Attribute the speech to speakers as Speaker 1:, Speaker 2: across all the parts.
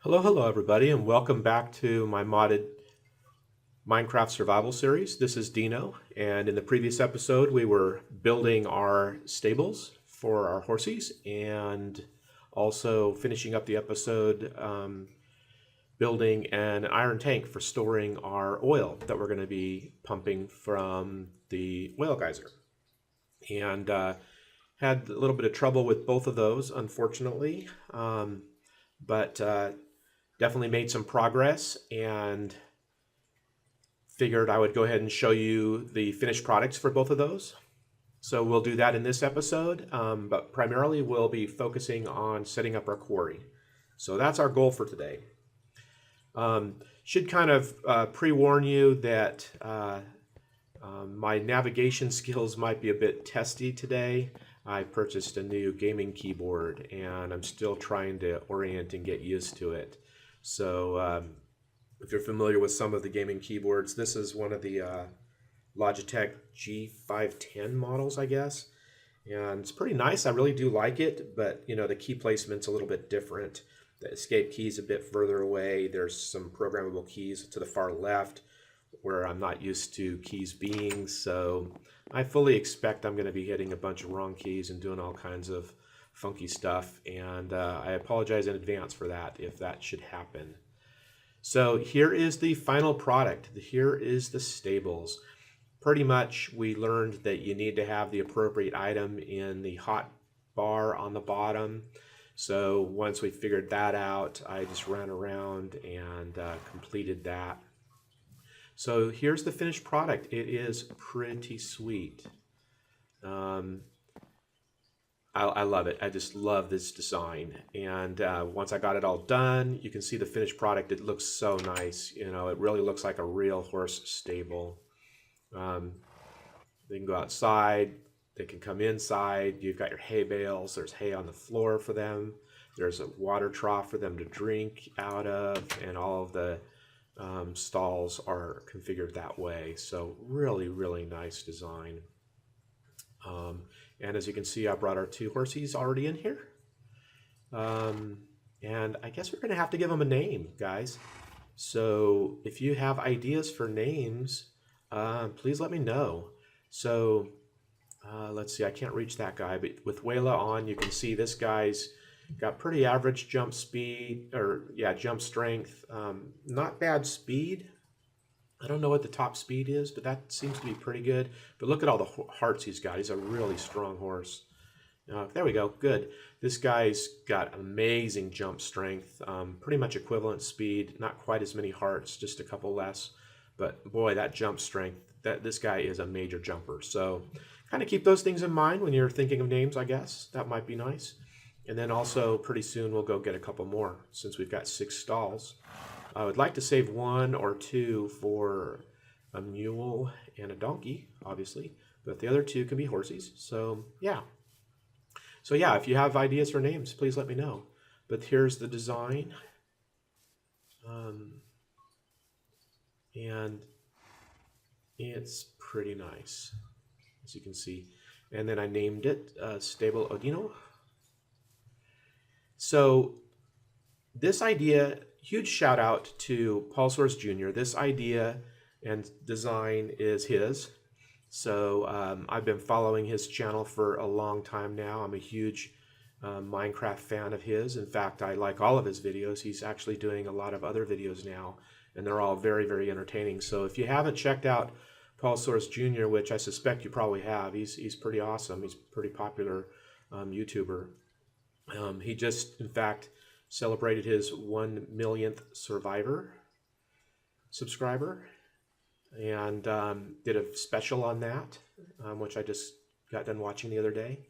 Speaker 1: Hello everybody, and welcome back to my modded Minecraft survival series. This is Dino, and in the previous episode we were building our stables for our horsies and also finishing up the episode building an iron tank for storing our oil that we're going to be pumping from the oil geyser. And had a little bit of trouble with both of those, unfortunately, but definitely made some progress and figured I would go ahead and show you the finished products for both of those. So we'll do that in this episode, but primarily we'll be focusing on setting up our quarry. So that's our goal for today. Should kind of pre-warn you that my navigation skills might be a bit testy today. I purchased a new gaming keyboard and I'm still trying to orient and get used to it. So if you're familiar with some of the gaming keyboards, this is one of the Logitech G510 models, I guess. And it's pretty nice. I really do like it, but you know, the key placement's a little bit different. The escape key's a bit further away. There's some programmable keys to the far left where I'm not used to keys being. So I fully expect I'm going to be hitting a bunch of wrong keys and doing all kinds of funky stuff, and I apologize in advance for that if that should happen. So here is the final product. Here is the stables. Pretty much we learned that you need to have the appropriate item in the hot bar on the bottom. So once we figured that out, I just ran around and completed that. So here's the finished product. It is pretty sweet. I love it. I just love this design. And once I got it all done, you can see the finished product. It looks so nice. You know, it really looks like a real horse stable. They can go outside. They can come inside. You've got your hay bales. There's hay on the floor for them. There's a water trough for them to drink out of. And all of the stalls are configured that way. So really, really nice design. And as you can see, I brought our two horsies already in here. And I guess we're going to have to give them a name, guys. So if you have ideas for names, please let me know. So let's see, I can't reach that guy, but with Wayla on, you can see this guy's got pretty average jump speed, or yeah, jump strength. Not bad speed. I don't know what the top speed is, but that seems to be pretty good. But look at all the hearts he's got. He's a really strong horse. There we go. Good. This guy's got amazing jump strength, pretty much equivalent speed, not quite as many hearts, just a couple less. But boy, that jump strength, this guy is a major jumper. So kind of keep those things in mind when you're thinking of names, I guess. That might be nice. And then also pretty soon we'll go get a couple more since we've got 6 stalls. I would like to save 1 or 2 for a mule and a donkey, obviously, but the other 2 can be horsies. So yeah. So yeah, if you have ideas for names, please let me know. But here's the design. And it's pretty nice, as you can see. And then I named it Stable Dino. So this idea, huge shout out to PaulSoaresJr. This idea and design is his. So I've been following his channel for a long time now. I'm a huge Minecraft fan of his. In fact, I like all of his videos. He's actually doing a lot of other videos now, and they're all very, very entertaining. So if you haven't checked out PaulSoaresJr., which I suspect you probably have, he's pretty awesome. He's a pretty popular YouTuber. He just, in fact, celebrated his 1 millionth subscriber, and did a special on that, which I just got done watching the other day.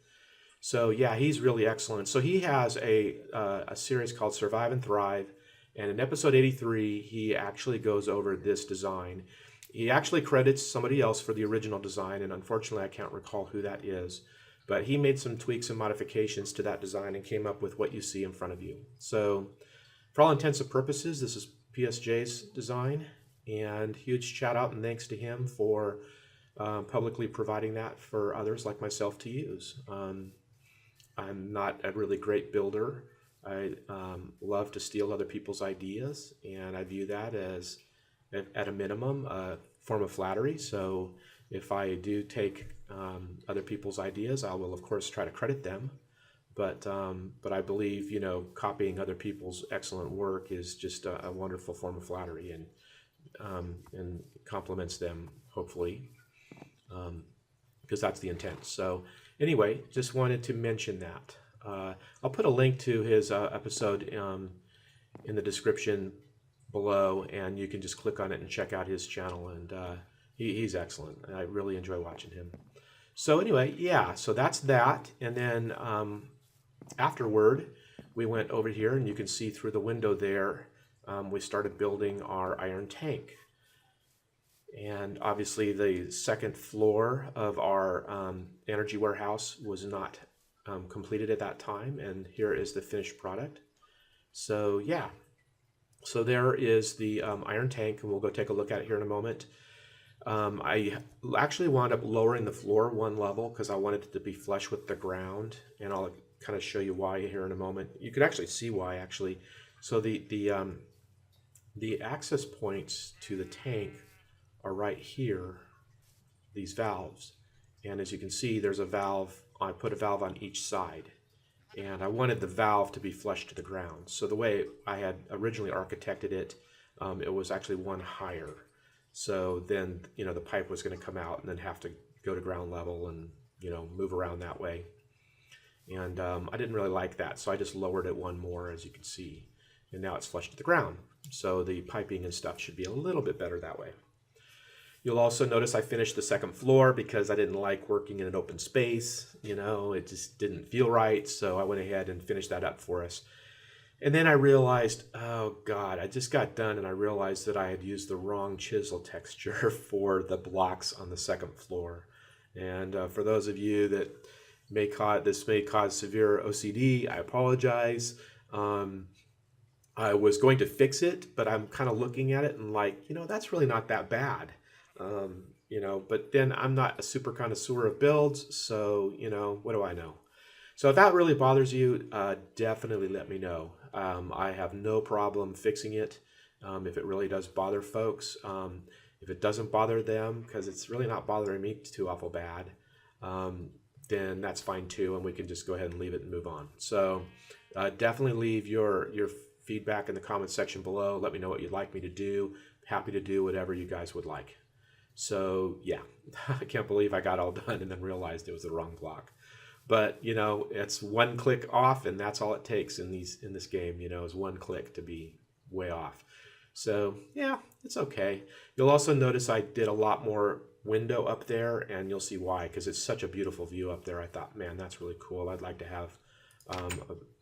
Speaker 1: So yeah, he's really excellent. So he has a series called Survive and Thrive, and in episode 83, he actually goes over this design. He actually credits somebody else for the original design, and unfortunately I can't recall who that is. But he made some tweaks and modifications to that design and came up with what you see in front of you. So for all intents and purposes, this is PSJ's design, and huge shout out and thanks to him for publicly providing that for others like myself to use. I'm not a really great builder. I love to steal other people's ideas, and I view that as, at a minimum, a form of flattery. So if I do take other people's ideas, I will of course try to credit them. But I believe, you know, copying other people's excellent work is just a wonderful form of flattery, and compliments them, hopefully, because that's the intent. So anyway, just wanted to mention that. I'll put a link to his episode in the description below, and you can just click on it and check out his channel. And he's excellent. I really enjoy watching him. So anyway, yeah, so that's that. And then afterward, we went over here, and you can see through the window there, we started building our iron tank. And obviously the second floor of our energy warehouse was not completed at that time, and here is the finished product. So yeah, so there is the iron tank, and we'll go take a look at it here in a moment. I actually wound up lowering the floor one level because I wanted it to be flush with the ground, and I'll kind of show you why here in a moment. You can actually see why, actually. So the access points to the tank are right here, these valves. And as you can see, there's a valve. I put a valve on each side, and I wanted the valve to be flush to the ground. So the way I had originally architected it, it was actually one higher. So then, you know, the pipe was going to come out and then have to go to ground level and, you know, move around that way. And I didn't really like that, so I just lowered it one more, as you can see. And now it's flush to the ground. So the piping and stuff should be a little bit better that way. You'll also notice I finished the second floor because I didn't like working in an open space. You know, it just didn't feel right. So I went ahead and finished that up for us. And then I realized, oh God, I just got done and I realized that I had used the wrong chisel texture for the blocks on the second floor. And for those of you that may cause severe OCD, I apologize. I was going to fix it, but I'm kind of looking at it and like, you know, that's really not that bad. You know, but then I'm not a super connoisseur of builds, so, you know, what do I know? So if that really bothers you, definitely let me know. I have no problem fixing it if it really does bother folks. If it doesn't bother them, because it's really not bothering me too awful bad, then that's fine too, and we can just go ahead and leave it and move on. So definitely leave your feedback in the comments section below. Let me know what you'd like me to do. Happy to do whatever you guys would like. So yeah, I can't believe I got all done and then realized it was the wrong block. But you know, it's one click off, and that's all it takes in this game. You know, is one click to be way off. So yeah, it's okay. You'll also notice I did a lot more window up there, and you'll see why, because it's such a beautiful view up there. I thought, man, that's really cool. I'd like to have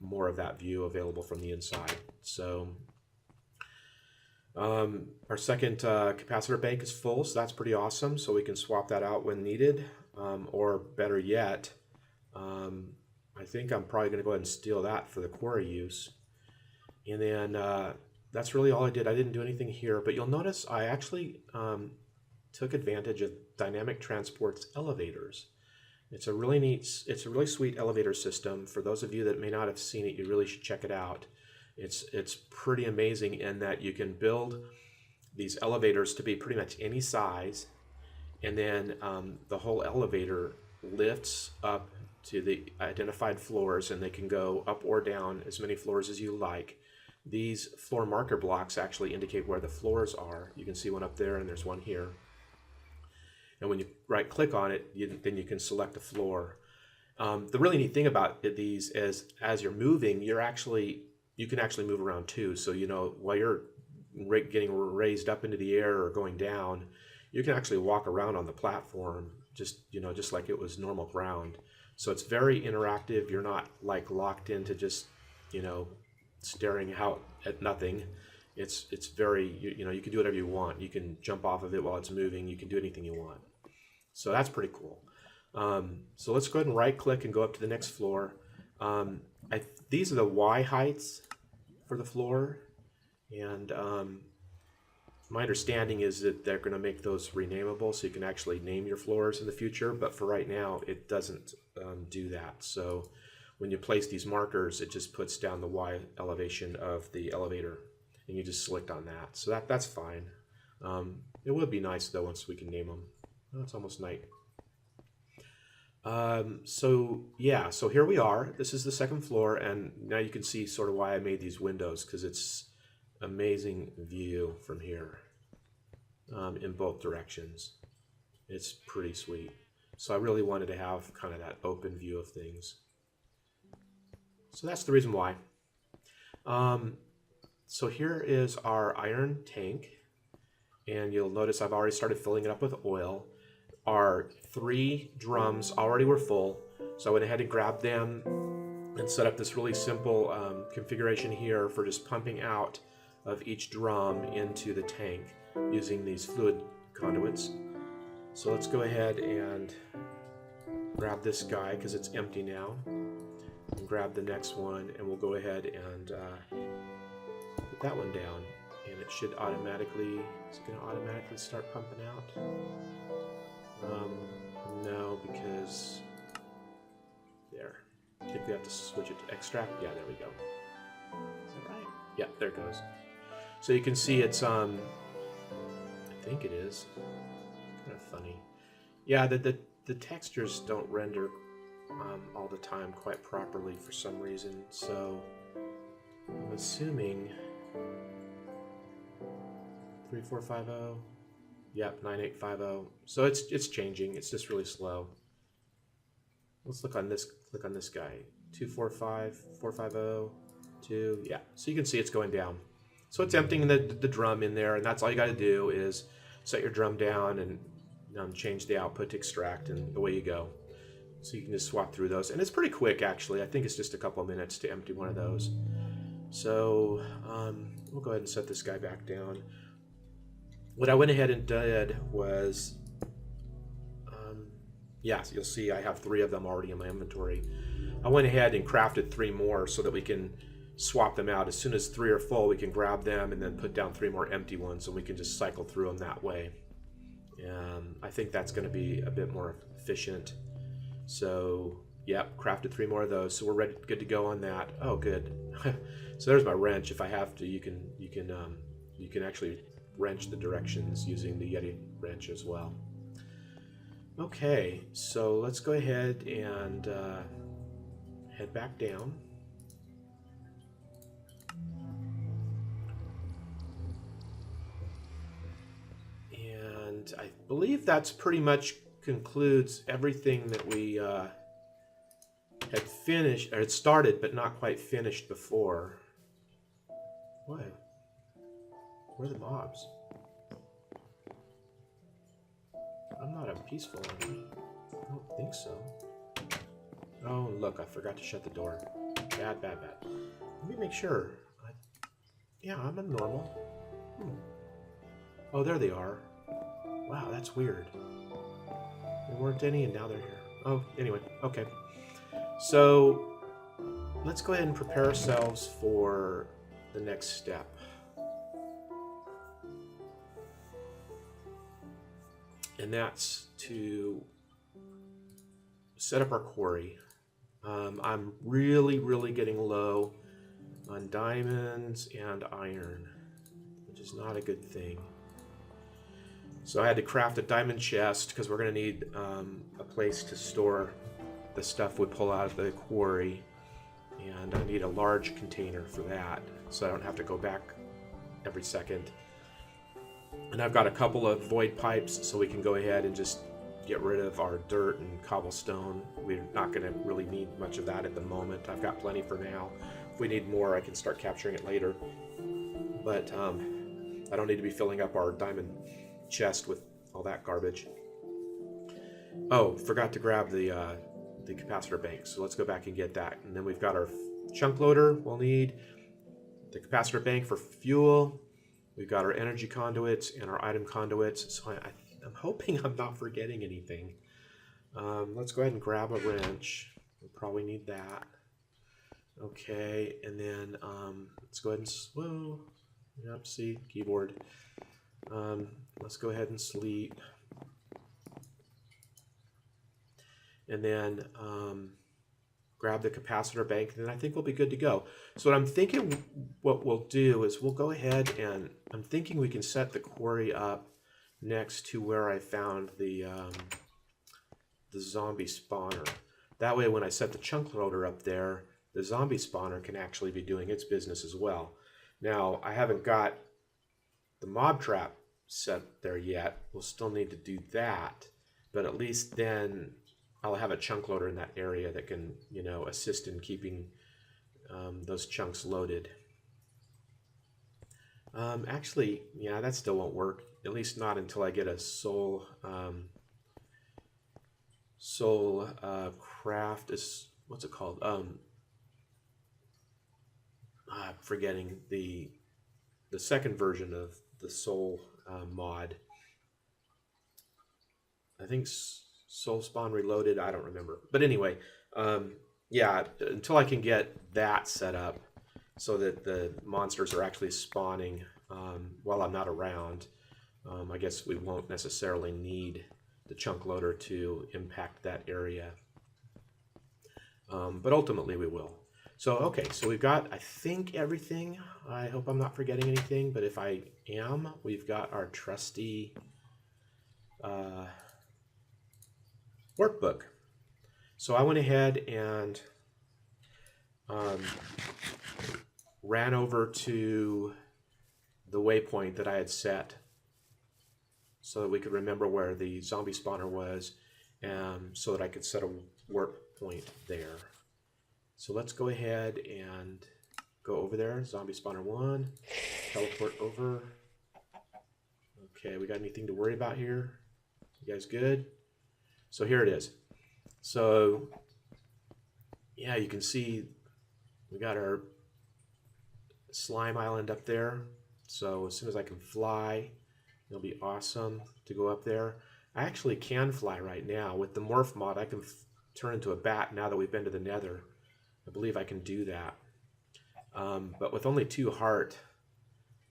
Speaker 1: more of that view available from the inside. So our second capacitor bank is full, so that's pretty awesome. So we can swap that out when needed, or better yet, I think I'm probably going to go ahead and steal that for the quarry use. And then that's really all I did. I didn't do anything here, but you'll notice I actually took advantage of Dynamic Transport's elevators. It's a really sweet elevator system. For those of you that may not have seen it, you really should check it out. It's pretty amazing in that you can build these elevators to be pretty much any size, and then the whole elevator lifts up to the identified floors, and they can go up or down as many floors as you like. These floor marker blocks actually indicate where the floors are. You can see one up there, and there's one here. And when you right click on it, then you can select a floor. The really neat thing about these is as you're moving, you can actually move around too. So, you know, while you're getting raised up into the air or going down, you can actually walk around on the platform just like it was normal ground. So it's very interactive. You're not like locked into just, you know, staring out at nothing. It's very, you know, you can do whatever you want. You can jump off of it while it's moving. You can do anything you want. So that's pretty cool. So let's go ahead and right click and go up to the next floor. These are the Y heights for the floor, and my understanding is that they're going to make those renameable, so you can actually name your floors in the future, but for right now it doesn't do that. So when you place these markers, it just puts down the Y elevation of the elevator, and you just select on that. So that's fine. It would be nice though once we can name them. Oh, it's almost night. So yeah, so here we are. This is the second floor, and now you can see sort of why I made these windows, because it's amazing view from here in both directions. It's pretty sweet. So I really wanted to have kind of that open view of things. So that's the reason why. So here is our iron tank, and you'll notice I've already started filling it up with oil. Our 3 drums already were full, so I went ahead and grabbed them and set up this really simple configuration here for just pumping out of each drum into the tank using these fluid conduits. So let's go ahead and grab this guy because it's empty now, and grab the next one, and we'll go ahead and put that one down, and it should automatically, it's going to automatically start pumping out. No, because there. I think we have to switch it to extract. Yeah, there we go. Is that right? Yeah, there it goes. So you can see it's I think it is. It's kind of funny. Yeah, the textures don't render all the time quite properly for some reason. So I'm assuming 3450. Yep, 9850. So it's changing. It's just really slow. Let's look on this. Click on this guy. 245, 450, 2. Yeah. So you can see it's going down. So it's emptying the drum in there, and that's all you got to do is set your drum down and change the output to extract, and away you go. So you can just swap through those, and it's pretty quick actually. I think it's just a couple of minutes to empty one of those. So we'll go ahead and set this guy back down. What I went ahead and did was, yeah, so you'll see I have 3 of them already in my inventory. I went ahead and crafted 3 more so that we can swap them out. As soon as 3 are full, we can grab them and then put down 3 more empty ones, and we can just cycle through them that way. I think that's going to be a bit more efficient. So, yep, crafted 3 more of those. So we're ready, good to go on that. Oh, good. So there's my wrench. If I have to, you can actually wrench the directions using the Yeti wrench as well. Okay, so let's go ahead and head back down. And I believe that's pretty much concludes everything that we had finished, or had started but not quite finished before. What? Where are the mobs? I'm not a peaceful one. I don't think so. Oh, look, I forgot to shut the door. Bad, bad, bad. Let me make sure. Yeah, I'm a normal. Oh, there they are. Wow, that's weird. There weren't any, and now they're here. Oh, anyway, okay. So, let's go ahead and prepare ourselves for the next step. And that's to set up our quarry. I'm really getting low on diamonds and iron, which is not a good thing. So I had to craft a diamond chest because we're going to need a place to store the stuff we pull out of the quarry. And I need a large container for that, so I don't have to go back every second. And I've got a couple of void pipes, so we can go ahead and just get rid of our dirt and cobblestone. We're not going to really need much of that at the moment. I've got plenty for now. If we need more, I can start capturing it later. But I don't need to be filling up our diamond chest with all that garbage. Oh, forgot to grab the capacitor bank, so let's go back and get that. And then we've got our chunk loader we'll need, the capacitor bank for fuel, we've got our energy conduits and our item conduits. So I'm hoping I'm not forgetting anything. Let's go ahead and grab a wrench. We'll probably need that. Okay, and then let's go ahead and whoa. Yep, see, keyboard. Let's go ahead and sleep. And then go grab the capacitor bank, then I think we'll be good to go. So what I'm thinking what we'll do is we'll go ahead and I'm thinking we can set the quarry up next to where I found the zombie spawner. That way when I set the chunk loader up there, the zombie spawner can actually be doing its business as well. Now, I haven't got the mob trap set there yet. We'll still need to do that, but at least then I'll have a chunk loader in that area that can, you know, assist in keeping those chunks loaded. Actually, yeah, that still won't work. At least not until I get a soul craft. Is what's it called? I'm forgetting the second version of the soul mod. I think Soul Spawn Reloaded. I don't remember, but anyway, yeah. Until I can get that set up so that the monsters are actually spawning while I'm not around, I guess we won't necessarily need the chunk loader to impact that area, but ultimately we will. So okay, so we've got, I think, everything. I hope I'm not forgetting anything, but if I am, we've got our trusty workbook. So I went ahead and ran over to the waypoint that I had set so that we could remember where the zombie spawner was, so that I could set a warp point there. So let's go ahead and go over there. Zombie spawner 1, teleport over. Okay, we got anything to worry about here? You guys good? So here it is. So yeah, you can see we got our slime island up there. So as soon as I can fly, it'll be awesome to go up there. I actually can fly right now. With the morph mod, I can turn into a bat now that we've been to the nether. I believe I can do that. But with only 2 heart,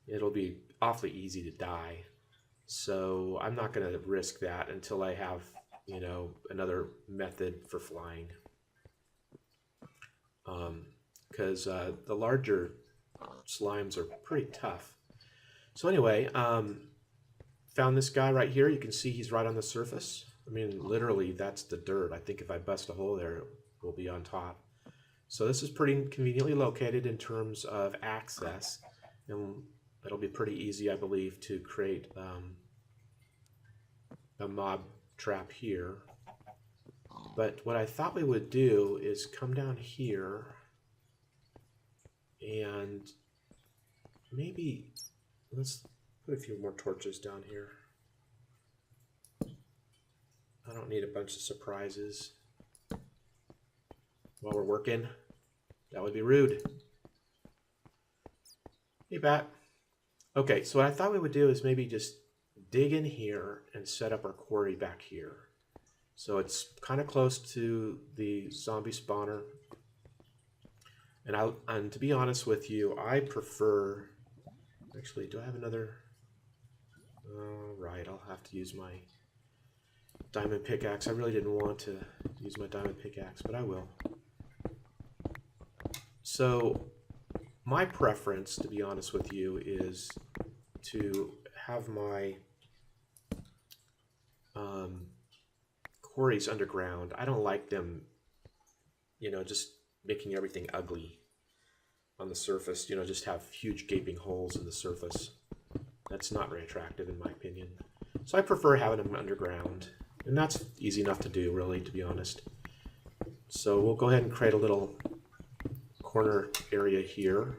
Speaker 1: it'll be awfully easy to die. So I'm not going to risk that until I have, you know, another method for flying. Because the larger slimes are pretty tough. So anyway, found this guy right here. You can see he's right on the surface. I mean, literally, that's the dirt. I think if I bust a hole there, it will be on top. So this is pretty conveniently located in terms of access, and it'll be pretty easy, I believe, to create a mob trap here. But what I thought we would do is come down here and maybe let's put a few more torches down here. I don't need a bunch of surprises while we're working. That would be rude. Hey, bat. Okay, so what I thought we would do is maybe just dig in here and set up our quarry back here. So it's kind of close to the zombie spawner. And to be honest with you, I prefer... Actually, do I have another... right, I'll have to use my diamond pickaxe. I really didn't want to use my diamond pickaxe, but I will. So my preference, to be honest with you, is to have my quarries underground. I don't like them, you know, just making everything ugly on the surface. You know, just have huge gaping holes in the surface. That's not very attractive in my opinion. So I prefer having them underground. And that's easy enough to do, really, to be honest. So we'll go ahead and create a little corner area here.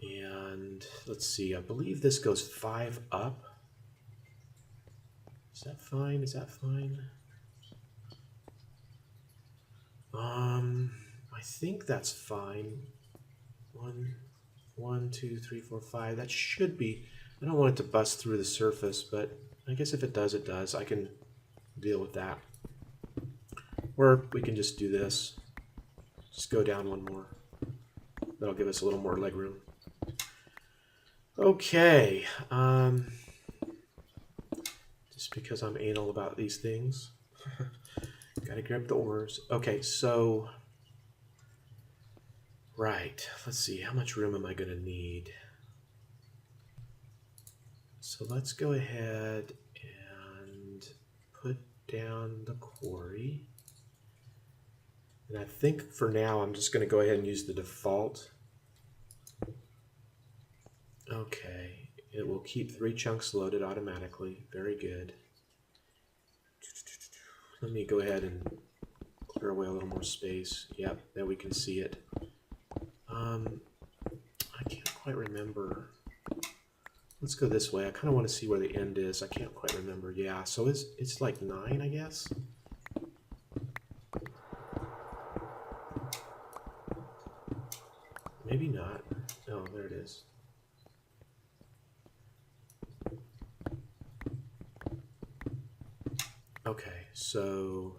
Speaker 1: And let's see, I believe this goes 5 up. Is that fine? Is that fine? I think that's fine. 1, 2, 3, 4, 5. That should be. I don't want it to bust through the surface, but I guess if it does, it does. I can deal with that. Or we can just do this. Just go down 1 more. That'll give us a little more leg room. Okay. Just because I'm anal about these things. Gotta grab the ores. Okay, so, right, let's see, how much room am I gonna need? So let's go ahead and put down the quarry. And I think for now I'm just gonna go ahead and use the default. Okay, it will keep 3 chunks loaded automatically. Very good. Let me go ahead and clear away a little more space. Yep, there we can see it. I can't quite remember. Let's go this way. I kind of want to see where the end is. I can't quite remember. Yeah, so it's like 9, I guess. Maybe not. Oh, there it is. Okay, so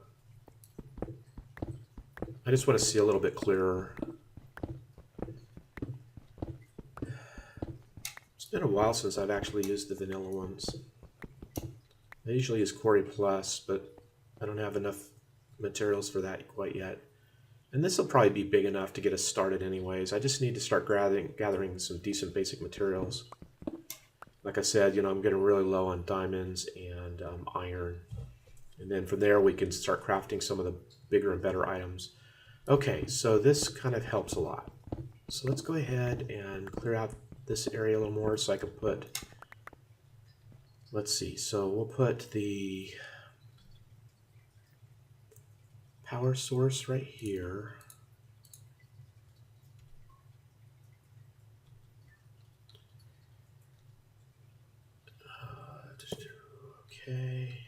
Speaker 1: I just want to see a little bit clearer. It's been a while since I've actually used the vanilla ones. I usually use Quarry Plus, but I don't have enough materials for that quite yet. And this will probably be big enough to get us started anyways. I just need to start gathering some decent basic materials. Like I said, I'm getting really low on diamonds and iron. And then from there we can start crafting some of the bigger and better items. Okay, so this kind of helps a lot. So let's go ahead and clear out this area a little more so I can put, let's see, so we'll put the power source right here. Okay,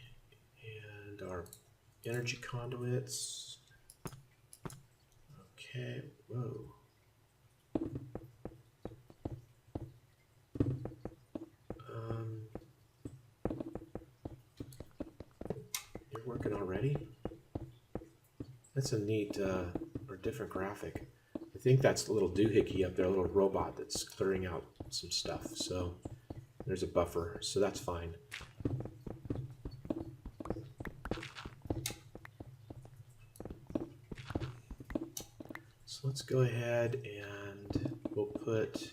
Speaker 1: and our energy conduits. Okay, whoa. You're working already? That's a neat or different graphic. I think that's a little doohickey up there, a little robot that's clearing out some stuff. So there's a buffer, so that's fine. So let's go ahead and we'll put,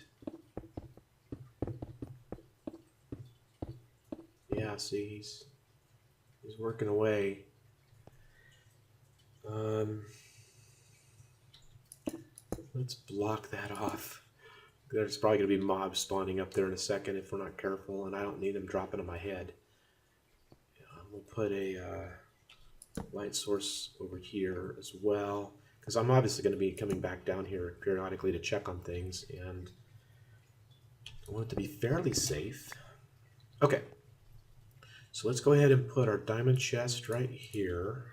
Speaker 1: yeah, see, he's working away. Let's block that off. There's probably going to be mobs spawning up there in a second if we're not careful, and I don't need them dropping on my head. We'll put a light source over here as well, because I'm obviously going to be coming back down here periodically to check on things, and I want it to be fairly safe. Okay, so let's go ahead and put our diamond chest right here.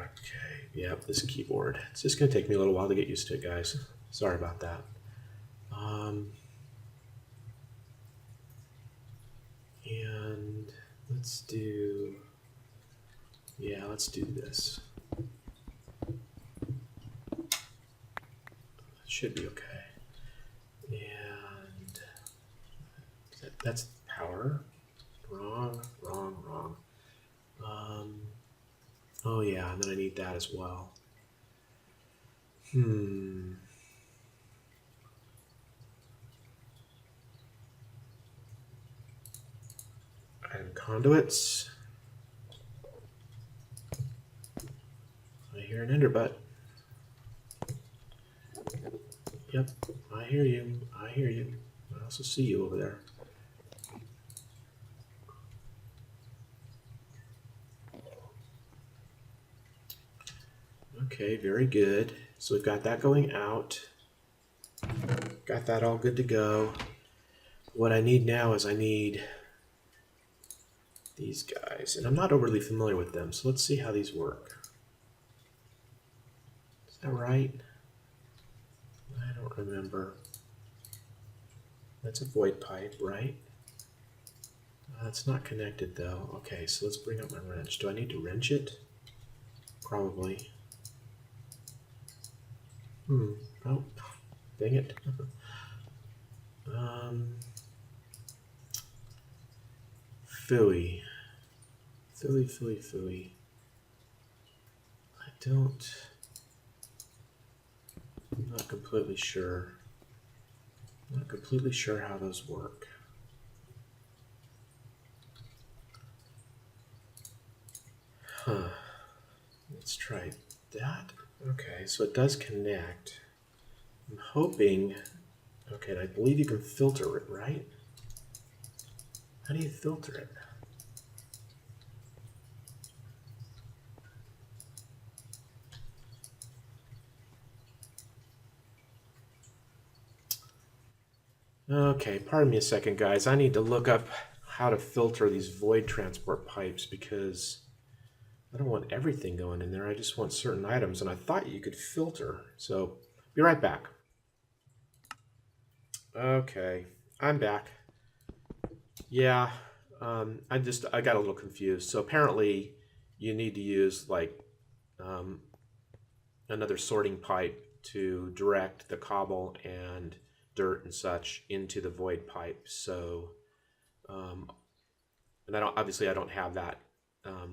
Speaker 1: Okay, yep, this keyboard. It's just going to take me a little while to get used to it, guys. Sorry about that. And let's do, yeah, let's do this. That should be okay. And that's power. Wrong. Oh yeah, and then I need that as well. And conduits. I hear an enderbutt. Yep, I hear you. I hear you. I also see you over there. Okay, very good. So we've got that going out. Got that all good to go. What I need now is I need these guys, and I'm not overly familiar with them, so let's see how these work. Is that right? I don't remember. That's a void pipe, right? It's not connected though. Okay, so let's bring up my wrench. Do I need to wrench it? Probably. Oh, dang it. Phooey. Phooey, phooey, phooey. I'm not completely sure. I'm not completely sure how those work. Huh. Let's try that. Okay, so it does connect. I'm hoping. Okay, and I believe you can filter it, right? How do you filter it? Okay, pardon me a second, guys. I need to look up how to filter these void transport pipes because I don't want everything going in there. I just want certain items, and I thought you could filter. So, be right back. Okay, I'm back. Yeah, I got a little confused. So apparently, you need to use like um, another sorting pipe to direct the cobble and dirt and such into the void pipe. So, um, and I don't have that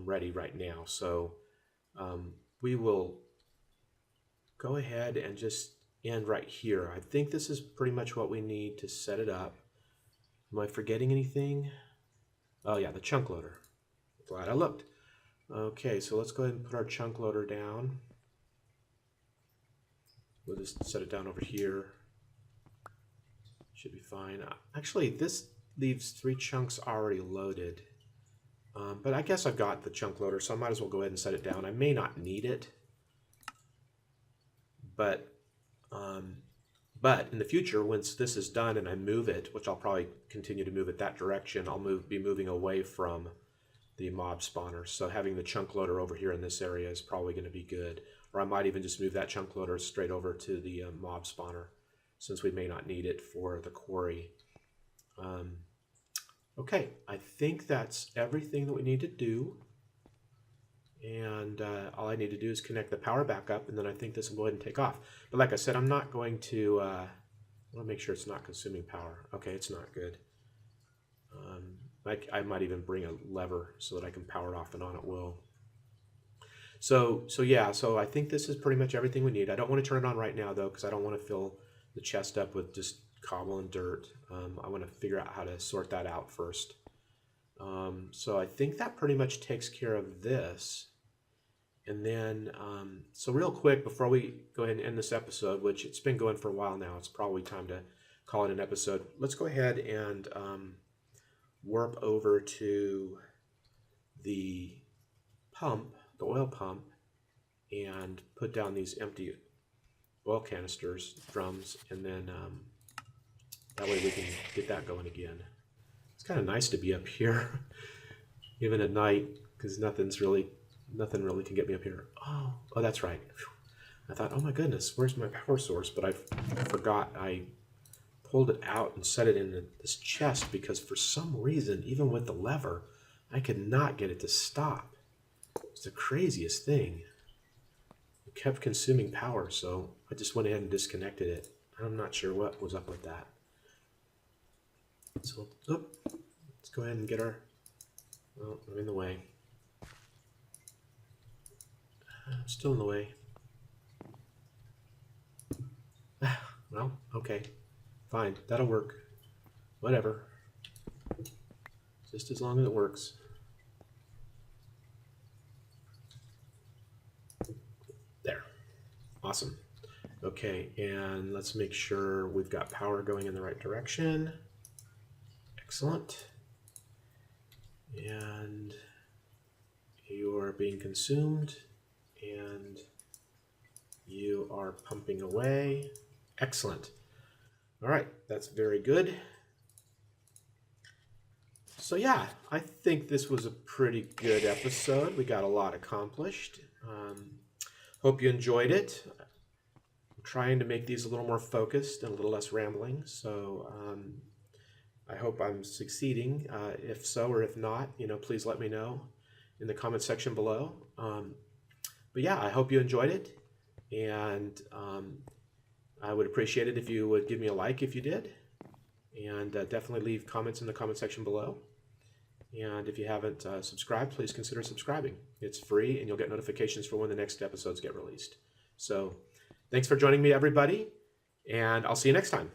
Speaker 1: ready right now. So we will go ahead and just end right here. I think this is pretty much what we need to set it up. Am I forgetting anything? Oh yeah, the chunk loader. Glad I looked. Okay, so let's go ahead and put our chunk loader down. We'll just set it down over here. Should be fine. Actually, this leaves 3 chunks already loaded. But I guess I've got the chunk loader, so I might as well go ahead and set it down. I may not need it, but in the future, once this is done and I move it, which I'll probably continue to move it that direction, I'll be moving away from the mob spawner. So having the chunk loader over here in this area is probably going to be good. Or I might even just move that chunk loader straight over to the mob spawner, since we may not need it for the quarry. Okay, I think that's everything that we need to do. And all I need to do is connect the power back up, and then I think this will go ahead and take off. But like I said, I'm not going to, I want to make sure it's not consuming power. Okay, it's not good. I might even bring a lever so that I can power it off and on at will. So yeah, so I think this is pretty much everything we need. I don't want to turn it on right now though, because I don't want to fill the chest up with just cobble and dirt. I want to figure out how to sort that out first. So I think that pretty much takes care of this. And then, so real quick, before we go ahead and end this episode, which it's been going for a while now, it's probably time to call it an episode. Let's go ahead and warp over to the pump, the oil pump, and put down these empty oil canisters, drums, and then that way we can get that going again. It's kind of nice to be up here, even at night, because nothing really can get me up here. Oh, that's right. I thought, oh my goodness, where's my power source? But I forgot. I pulled it out and set it in this chest because for some reason, even with the lever, I could not get it to stop. It's the craziest thing. It kept consuming power, so I just went ahead and disconnected it. I'm not sure what was up with that. So, let's go ahead and get our... Oh, I'm in the way. I'm still in the way. Well, okay. Fine, that'll work. Whatever. Just as long as it works. There. Awesome. Okay, and let's make sure we've got power going in the right direction. Excellent. And you are being consumed, and you are pumping away. Excellent. All right, that's very good. So yeah, I think this was a pretty good episode. We got a lot accomplished. Hope you enjoyed it. I'm trying to make these a little more focused and a little less rambling, so I hope I'm succeeding. If so or if not, please let me know in the comment section below. But yeah, I hope you enjoyed it, and I would appreciate it if you would give me a like if you did, and definitely leave comments in the comment section below. And if you haven't subscribed, please consider subscribing. It's free, and you'll get notifications for when the next episodes get released. So thanks for joining me, everybody, and I'll see you next time.